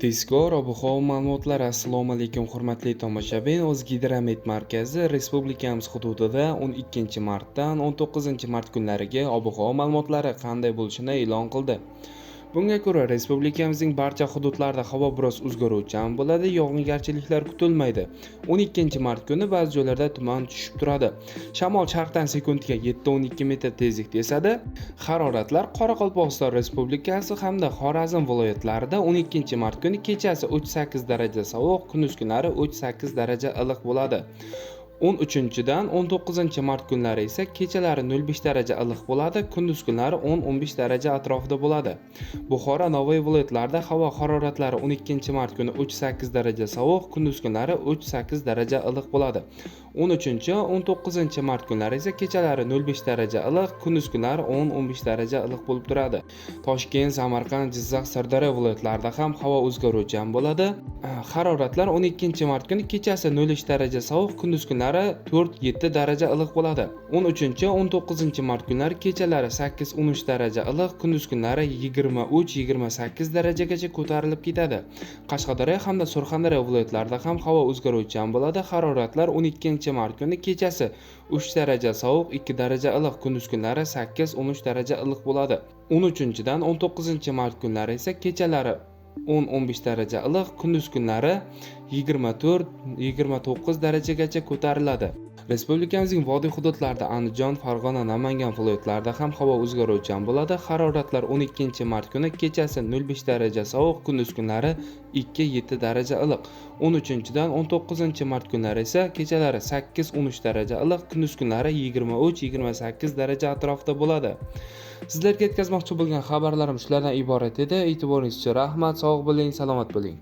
Tezkor ob-havo ma'lumotlari. Assalomu alaykum hurmatli tomoshabin. O'zgidromet markazi respublikamiz hududida 12-martdan 19-mart kunlariga ob-havo ma'lumotlari qanday bo'lishini e'lon qildi. Bunga ko'ra, respublikamizning barcha hududlarida havo biroz o'zgaruvchan bo'ladi, yog'ingarchiliklar kutilmaydi. 12-mart kuni ba'zi joylarda tuman tushib turadi. Shamol sharqdan sekundiga 7-12 metr tezlikda esadi. Haroratlar Qoraqalpog'iston Respublikasi hamda Xorazm viloyatlarida 12-mart kuni kechasi 3-8 daraja sovuq, kunduz kunlari 3-8 daraja iliq bo'ladi. 13-dan 19-mart kunlari esa kechalari 0-5 daraja iliq bo'ladi, kunduz kunlari 10-15 daraja atrofida bo'ladi. Buxoro, Navoiy viloyatlarida havo haroratlari 12-mart kuni 3-8 daraja sovuq, kunduz kunlari 3-8 daraja iliq bo'ladi. 13-19 mart kunlari esa kechalari 0-5 daraja iliq, kunduz kunlari 10-15 daraja iliq bo'lib turadi. Toshkent, Samarqand, Jizzax, Sirdaryo viloyatlarida ham havo o'zgaruvchan bo'ladi. Haroratlar 12-mart kuni kechasi 0 daraja sovuq, kunduz kunlari 4-7 daraja iliq bo'ladi. 13-19-mart kunlari kechalari 8-13 daraja iliq, kunduz kunlari 23-28 darajagacha ko'tarilib ketadi. Qashqadaryo hamda Surxondaryo viloyatlarida ham havo o'zgaruvchan bo'ladi. Haroratlar 12-mart kuni kechasi 3 daraja sovuq, 2 daraja iliq, kunduz kunlari 8-13 daraja iliq bo'ladi. 13-dan 19-mart kunlari esa kechalari 10-15 daraja iliq, kunduz kunlari 24-29 darajagacha ko'tariladi. Respublikamizning vodiy hududlarida Andijon, Farg'ona, Namangan viloyatlarida ham havo o'zgaruvchan bo'ladi. Haroratlar 12-mart kuni kechasi 0-5 daraja sovuq, kunduz kunlari 2-7 daraja iliq. 13-dan 19-mart kunlari esa kechalari 8-13 daraja iliq, kunduz kunlari 23-28 daraja atrofida bo'ladi. Sizlarga yetkazmoqchi bo'lgan xabarlarim shulardan iborat edi. E'tiboringiz uchun rahmat. Sog' bo'ling, salomat bo'ling.